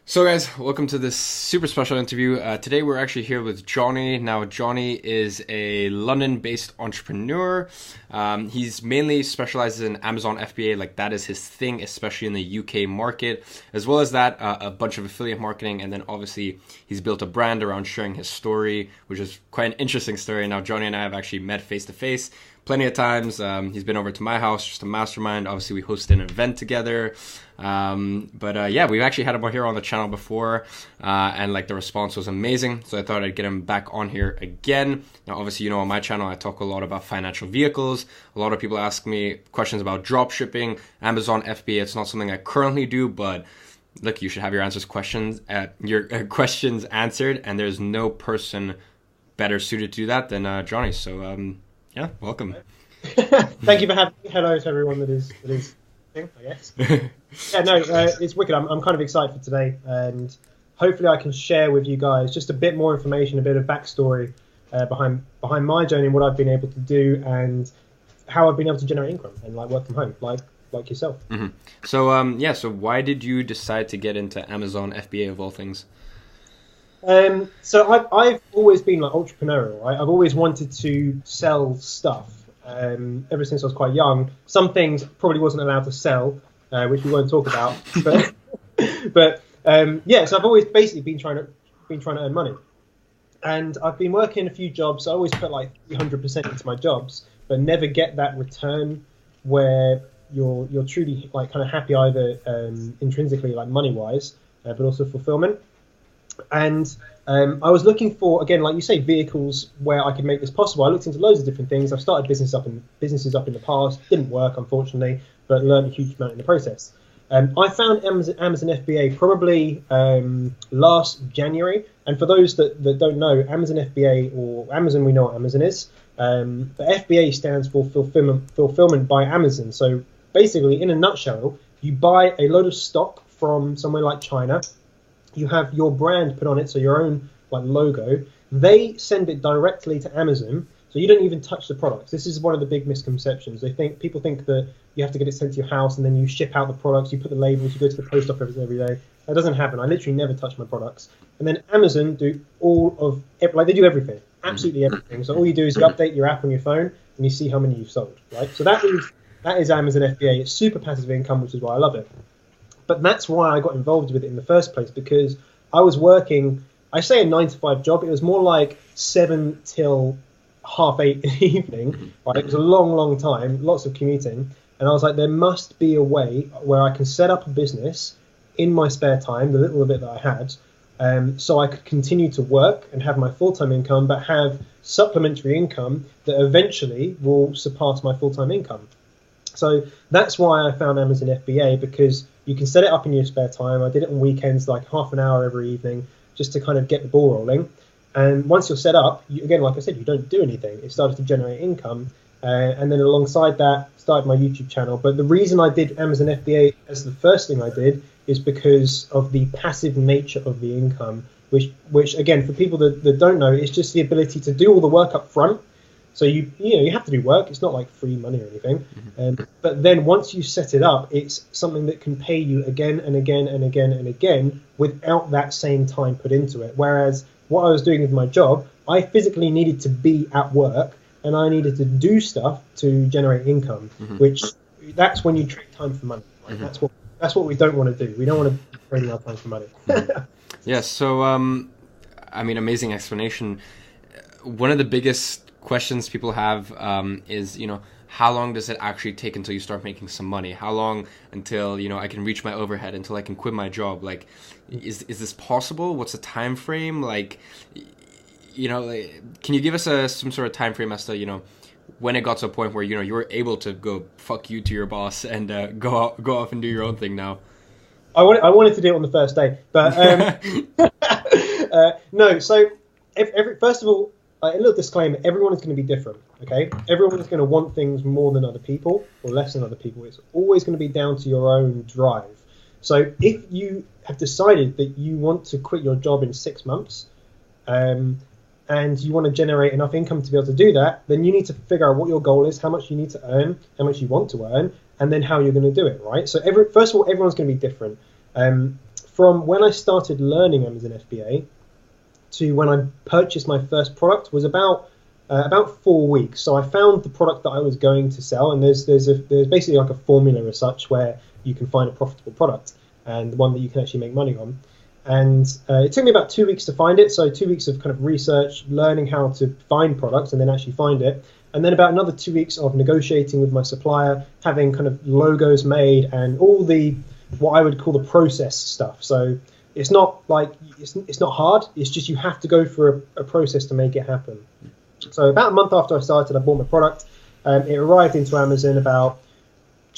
So guys, welcome to this super special interview. Today we're actually here with Johnny. Now Johnny is a London-based entrepreneur. He's mainly specializes in Amazon FBA, like that is his thing, especially in the UK market. As well as that, a bunch of affiliate marketing, and then obviously he's built a brand around sharing his story, which is quite an interesting story. Now Johnny and I have actually met face to face plenty of times. He's been over to my house, just a mastermind. Obviously we hosted an event together. Yeah, we've actually had him here on the channel before, and like the response was amazing. So I thought I'd get him back on here again. Now, obviously, you know, on my channel, I talk a lot about financial vehicles. A lot of people ask me questions about drop shipping, Amazon FBA. It's not something I currently do, but look, you should have your questions answered, and there's no person better suited to do that than Johnny. So yeah, welcome. Thank you for having me. Hello to everyone that is I guess. Yeah, no, it's wicked. I'm kind of excited for today, and hopefully I can share with you guys just a bit more information, a bit of backstory behind my journey and what I've been able to do, and how I've been able to generate income and like work from home, like yourself. Mm-hmm. So so why did you decide to get into Amazon FBA of all things? So I've always been like entrepreneurial, right? I've always wanted to sell stuff. Ever since I was quite young. Some things probably wasn't allowed to sell, which we won't talk about. But yeah, so I've always basically been trying to earn money, and I've been working a few jobs. I always put like 300% into my jobs, but never get that return where you're truly like kind of happy, either intrinsically like money wise, but also fulfillment. And I was looking for, again, like you say, vehicles where I could make this possible. I looked into loads of different things. I've started businesses up in the past. Didn't work, unfortunately, but learned a huge amount in the process. I found Amazon FBA probably last January. And for those that don't know, Amazon FBA, or Amazon, we know what Amazon is. But FBA stands for fulfillment by Amazon. So basically, in a nutshell, you buy a load of stock from somewhere like China. You have your brand put on it, so your own like logo. They send it directly to Amazon, so you don't even touch the products. This is one of the big misconceptions. People think that you have to get it sent to your house and then you ship out the products, you put the labels, you go to the post office every day. That doesn't happen. I literally never touch my products. And then Amazon do they do everything, absolutely everything. So all you do is you update your app on your phone and you see how many you've sold, right? So that is Amazon FBA. It's super passive income, which is why I love it. But that's why I got involved with it in the first place, because I was working, I say a 9-to-5 job. It was more like 7 till 8:30 in the evening. Right? It was a long, long time, lots of commuting. And I was like, there must be a way where I can set up a business in my spare time, the little bit that I had, so I could continue to work and have my full-time income, but have supplementary income that eventually will surpass my full-time income. So that's why I found Amazon FBA, because you can set it up in your spare time. I did it on weekends, like half an hour every evening, just to kind of get the ball rolling. And once you're set up, again, like I said, you don't do anything. It started to generate income. And then alongside that, started my YouTube channel. But the reason I did Amazon FBA as the first thing I did is because of the passive nature of the income, which again, for people that don't know, is just the ability to do all the work up front. So you have to do work. It's not like free money or anything. But then once you set it up, it's something that can pay you again and again and again and again without that same time put into it. Whereas what I was doing with my job, I physically needed to be at work and I needed to do stuff to generate income, which that's when you trade time for money. Right? That's what we don't want to do. We don't want to be trading our time for money. Yeah. So, I mean, amazing explanation. One of the biggest questions people have is, how long does it actually take until you start making some money? How long until, I can reach my overhead, until I can quit my job? Like, is this possible? What's the time frame? Like, can you give us some sort of time frame as to, when it got to a point where, you were able to go fuck you to your boss and go off and do your own thing now? I wanted to do it on the first day, but no. So first of all, a little disclaimer, everyone is going to be different, okay? Everyone is going to want things more than other people or less than other people. It's always going to be down to your own drive. So if you have decided that you want to quit your job in 6 months and you want to generate enough income to be able to do that, then you need to figure out what your goal is, how much you need to earn, how much you want to earn, and then how you're going to do it, right? So first of all, everyone's going to be different. from when I started learning Amazon FBA to when I purchased my first product was about 4 weeks. So I found the product that I was going to sell, and there's basically like a formula as such where you can find a profitable product and one that you can actually make money on. And it took me about 2 weeks to find it. So 2 weeks of kind of research, learning how to find products and then actually find it. And then about another 2 weeks of negotiating with my supplier, having kind of logos made and all the, what I would call the process stuff. So it's not like, it's not hard. It's just you have to go through a process to make it happen. So about a month after I started, I bought my product. It arrived into Amazon about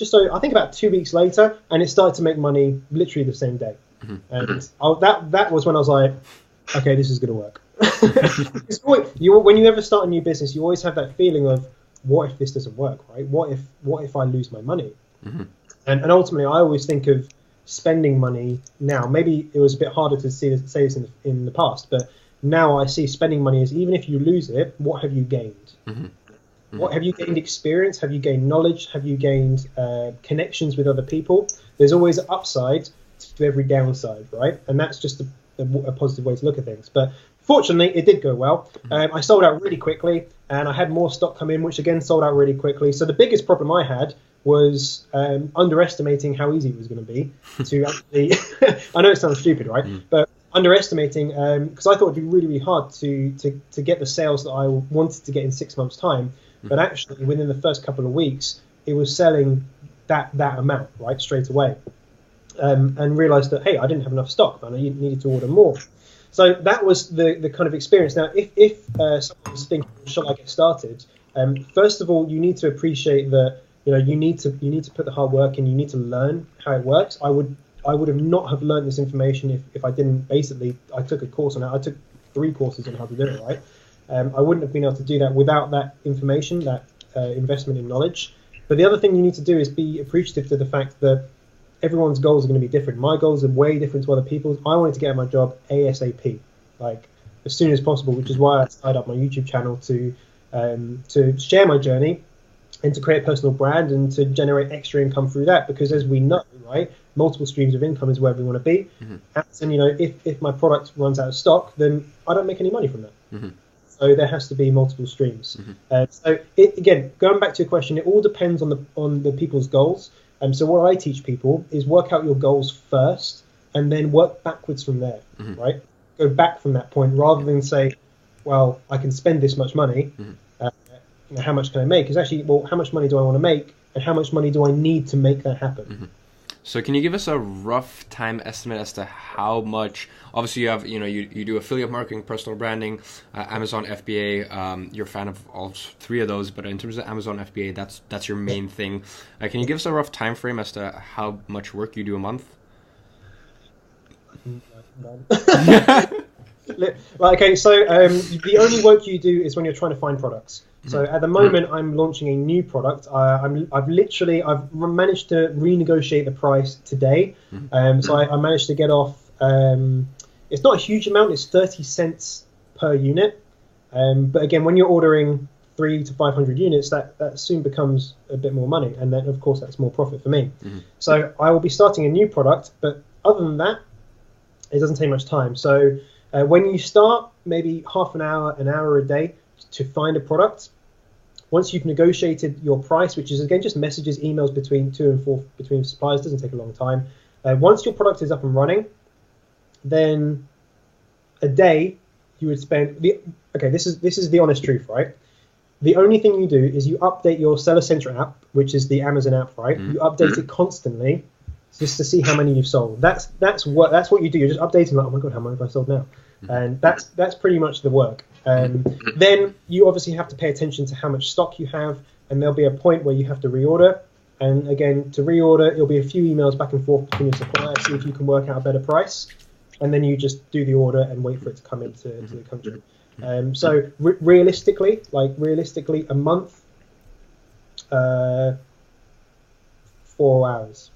about 2 weeks later, and it started to make money literally the same day. And that was when I was like, okay, this is going to work. When you ever start a new business, you always have that feeling of, what if this doesn't work, right? What if I lose my money? And ultimately, I always think of spending money now. Maybe it was a bit harder to say this in the past, but now I see spending money as, even if you lose it, what have you gained? What have you gained? Experience? Have you gained knowledge? Have you gained connections with other people? There's always an upside to every downside, right? And that's just a positive way to look at things. But fortunately, it did go well. I sold out really quickly, and I had more stock come in, which again sold out really quickly. So the biggest problem I had was underestimating how easy it was going to be to actually. I know it sounds stupid, right? But underestimating, because I thought it'd be really, really hard to get the sales that I wanted to get in 6 months' time. But actually, within the first couple of weeks, it was selling that amount, right, straight away. And realized that, hey, I didn't have enough stock, and I needed to order more. So that was the kind of experience. Now, if someone's thinking, shall I get started? First of all, you need to appreciate that, you need to put the hard work in. You need to learn how it works. I would have not have learned this information if I didn't. Basically, I took a course on it. I took 3 courses on how to do it, right? I wouldn't have been able to do that without that information, that investment in knowledge. But the other thing you need to do is be appreciative to the fact that everyone's goals are going to be different. My goals are way different to other people's. I wanted to get my job ASAP, like as soon as possible, which is why I started up my YouTube channel to share my journey and to create a personal brand and to generate extra income through that. Because as we know, right, multiple streams of income is where we want to be. And if my product runs out of stock, then I don't make any money from that. So there has to be multiple streams. So again, going back to your question, it all depends on the people's goals. So what I teach people is work out your goals first and then work backwards from there, right? Go back from that point rather than say, well, I can spend this much money. How much can I make? It's actually, well, how much money do I want to make and how much money do I need to make that happen? So can you give us a rough time estimate as to how much, obviously you have, you do affiliate marketing, personal branding, Amazon FBA, you're a fan of all 3 of those, but in terms of Amazon FBA, that's your main thing. Can you give us a rough time frame as to how much work you do a month? Okay, so the only work you do is when you're trying to find products. So at the moment, I'm launching a new product. I've managed to renegotiate the price today. So I managed to get off. It's not a huge amount. It's 30 cents per unit. But again, when you're ordering 300 to 500 units, that soon becomes a bit more money, and then of course that's more profit for me. So I will be starting a new product. But other than that, it doesn't take much time. So when you start, maybe half an hour a day to find a product. Once you've negotiated your price, which is again just messages, emails between suppliers, doesn't take a long time. Once your product is up and running, then a day you would spend this is the honest truth, right? The only thing you do is you update your Seller Central app, which is the Amazon app, right? You update it constantly just to see how many you've sold. That's what you do. You're just updating, like, oh my god, how many have I sold now? And that's pretty much the work. Then you obviously have to pay attention to how much stock you have, and there'll be a point where you have to reorder. And again, to reorder, it'll be a few emails back and forth between your supplier, see if you can work out a better price, and then you just do the order and wait for it to come into the country. So realistically, a month, 4 hours.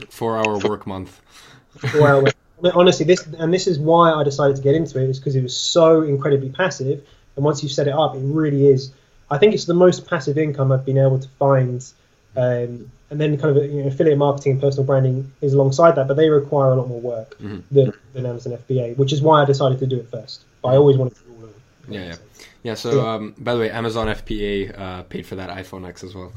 4 hour work month. 4 hours. Honestly, this is why I decided to get into it, is because it was so incredibly passive. And once you set it up, it really is. I think it's the most passive income I've been able to find And then kind of affiliate marketing and personal branding is alongside that, but they require a lot more work than Amazon FBA, which is why I decided to do it first. But I always wanted to do all of it. Yeah. So, by the way, Amazon FBA paid for that iPhone X as well.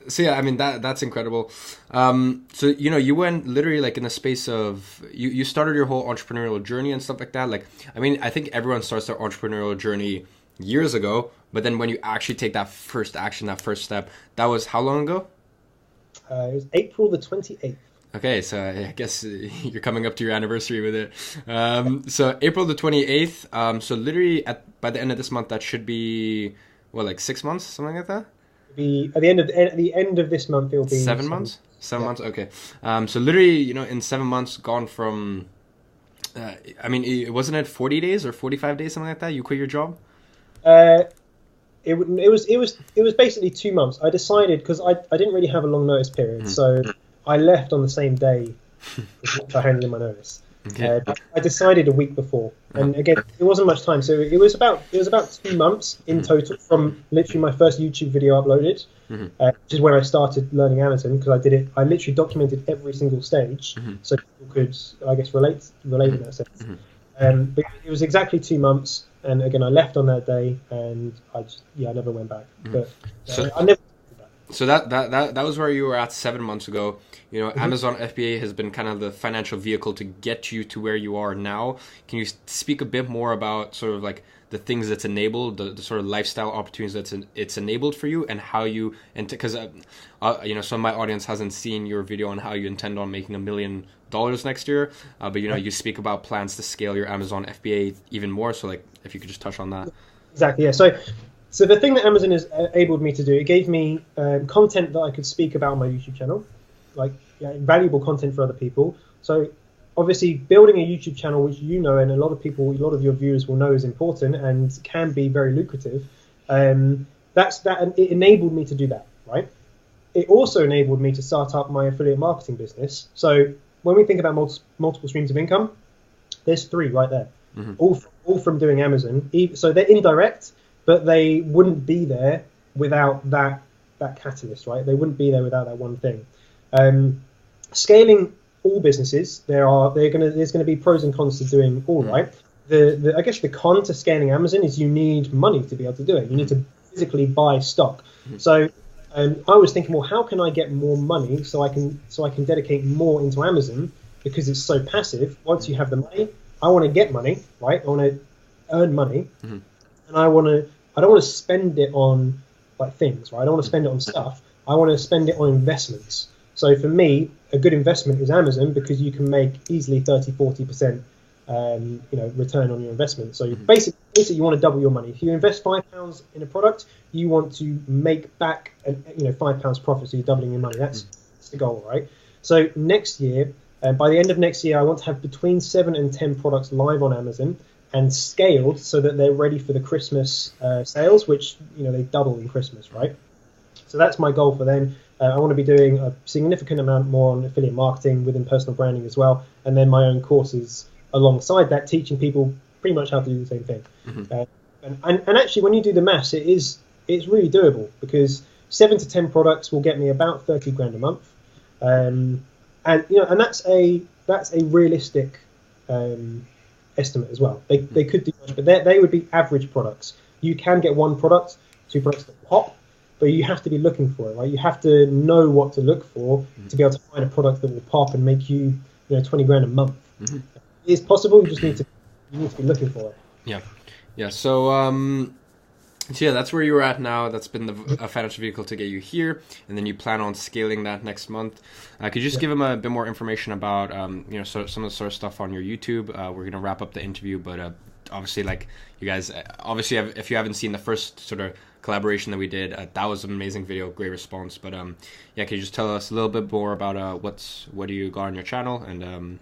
So yeah, I mean that's incredible. So you went literally like in the space of you started your whole entrepreneurial journey and stuff like that. Like, I mean, I think everyone starts their entrepreneurial journey years ago, but then when you actually take that first action, that first step, that was how long ago? It was April the 28th. Okay, so I guess you're coming up to your anniversary with it. So April the 28th. So literally by the end of this month, that should be like 6 months, something like that. At the end of this month, it'll be 7 months. 7 months. Okay. So literally, in 7 months, gone from. I mean, wasn't it 40 days or 45 days, something like that? You quit your job. It was basically 2 months. I decided because I didn't really have a long notice period, so I left on the same day I handed in my notice. Okay. I decided a week before, and again, it wasn't much time. So it was about 2 months in total from literally my first YouTube video uploaded, which is when I started learning Amazon, because I literally documented every single stage, so people could, I guess, relate in that sense. But it was exactly 2 months, and again, I left on that day, and I never went back. But I never. So that was where you were at 7 months ago. Amazon FBA has been kind of the financial vehicle to get you to where you are now. Can you speak a bit more about sort of like the things that's enabled, the sort of lifestyle opportunities it's enabled for you, and how you, and because some of my audience hasn't seen your video on how you intend on making $1 million next year, but you speak about plans to scale your Amazon FBA even more. So like, if you could just touch on that. Exactly. Yeah. So the thing that Amazon has enabled me to do, it gave me content that I could speak about on my YouTube channel, like valuable content for other people. So obviously building a YouTube channel, which and a lot of your viewers will know is important and can be very lucrative. It enabled me to do that, right? It also enabled me to start up my affiliate marketing business. So when we think about multiple streams of income, there's 3 right there, all from doing Amazon. So they're indirect, but they wouldn't be there without that catalyst, right? They wouldn't be there without that one thing. Scaling all businesses, there's going to be pros and cons to doing all, right? I guess the con to scaling Amazon is you need money to be able to do it. You need to physically buy stock. So I was thinking, well, how can I get more money so I can dedicate more into Amazon, because it's so passive. Once you have the money, I want to get money, right? I want to earn money, and I don't want to spend it on like things, right? I don't want to spend it on stuff. I want to spend it on investments. So for me, a good investment is Amazon, because you can make easily 30-40% return on your investment. So basically you want to double your money. If you invest £5 in a product, you want to make back £5 profit, so you're doubling your money. That's the goal, right? So next year, by the end of next year, I want to have between 7 and 10 products live on Amazon and scaled so that they're ready for the Christmas sales, which they double in Christmas, right? So that's my goal for then. I want to be doing a significant amount more on affiliate marketing within personal branding as well, and then my own courses alongside that, teaching people pretty much how to do the same thing. And actually, when you do the maths, it's really doable, because 7 to 10 products will get me about 30 grand a month, and that's a realistic estimate as well. They could do much, but they would be average products. You can get 1 product, 2 products that pop, but you have to be looking for it, right? You have to know what to look for to be able to find a product that will pop and make you 20 grand a month. It is possible. You just need to be looking for it. Yeah. So that's where you're at now. That's been a financial vehicle to get you here, and then you plan on scaling that next month. Could you just give them a bit more information about some of the sort of stuff on your YouTube? We're gonna wrap up the interview, but obviously, like you guys, if you haven't seen the first sort of collaboration that we did, that was an amazing video, great response. But can you just tell us a little bit more about what do you got on your channel? And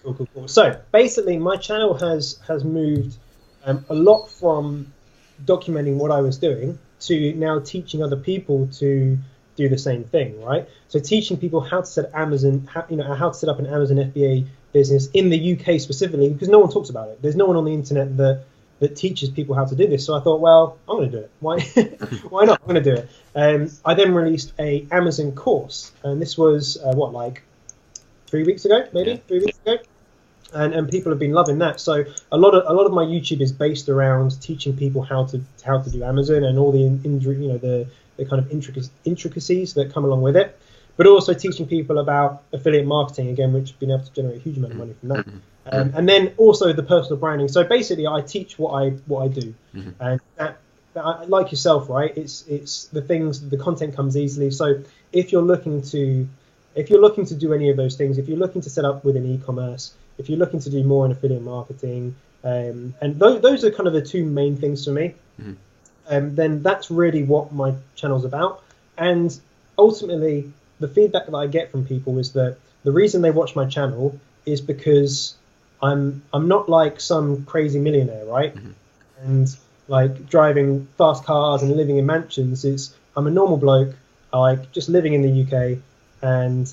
Cool. So basically, my channel has moved a lot from documenting what I was doing to now teaching other people to do the same thing, right? So teaching people how to set how to set up an Amazon FBA business in the UK specifically, because no one talks about it. There's no one on the internet that that teaches people how to do this. So I thought, well, I'm going to do it. Why? Why not? I'm going to do it. I then released a Amazon course, and this was like 3 weeks ago, maybe 3 weeks ago. And people have been loving that. So a lot of my YouTube is based around teaching people how to do Amazon and all the the kind of intricacies that come along with it, but also teaching people about affiliate marketing again, which has been able to generate a huge amount of money from that. And then also the personal branding. So basically, I teach what I do, and that like yourself, right? It's the content comes easily. So if you're looking to do any of those things, if you're looking to set up with an e-commerce, if you're looking to do more in affiliate marketing, and those are kind of the two main things for me, then that's really what my channel's about. And ultimately, the feedback that I get from people is that the reason they watch my channel is because I'm not like some crazy millionaire, right? And like driving fast cars and living in mansions. I'm a normal bloke, like just living in the UK, and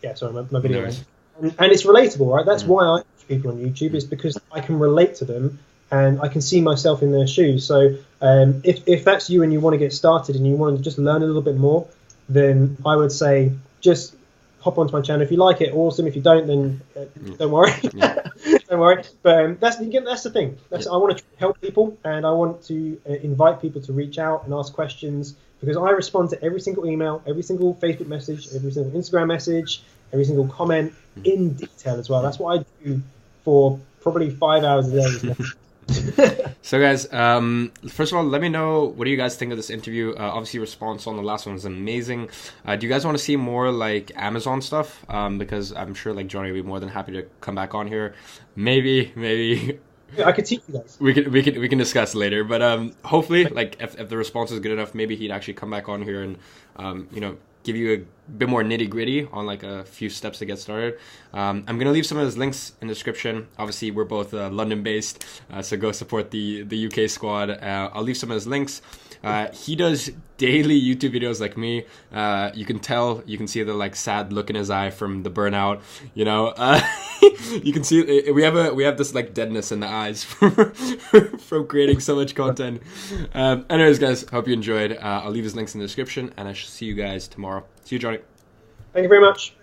yeah, sorry, my video. Nice. And it's relatable, right? That's why I watch people on YouTube, is because I can relate to them and I can see myself in their shoes. So if that's you and you want to get started and you want to just learn a little bit more, then I would say just hop onto my channel. If you like it, awesome. If you don't, then don't worry. Don't worry. But that's the thing. I want to help people, and I want to invite people to reach out and ask questions, because I respond to every single email, every single Facebook message, every single Instagram message, every single comment in detail as well. That's what I do for probably 5 hours a day. So guys, first of all, let me know, what do you guys think of this interview? Obviously, response on the last one was amazing. Do you guys want to see more like Amazon stuff? Because I'm sure like Johnny will be more than happy to come back on here. Maybe Yeah, I could teach you guys. we can discuss later. But hopefully, like if the response is good enough, maybe he'd actually come back on here and give you a bit more nitty gritty on like a few steps to get started. I'm gonna leave some of his links in the description. Obviously, we're both London based, so go support the UK squad. I'll leave some of his links. He does daily YouTube videos like me. You can see the like sad look in his eye from the burnout. You can see we have this like deadness in the eyes from creating so much content. Anyways, guys, hope you enjoyed. I'll leave his links in the description, and I shall see you guys tomorrow. See you, Johnny. Thank you very much.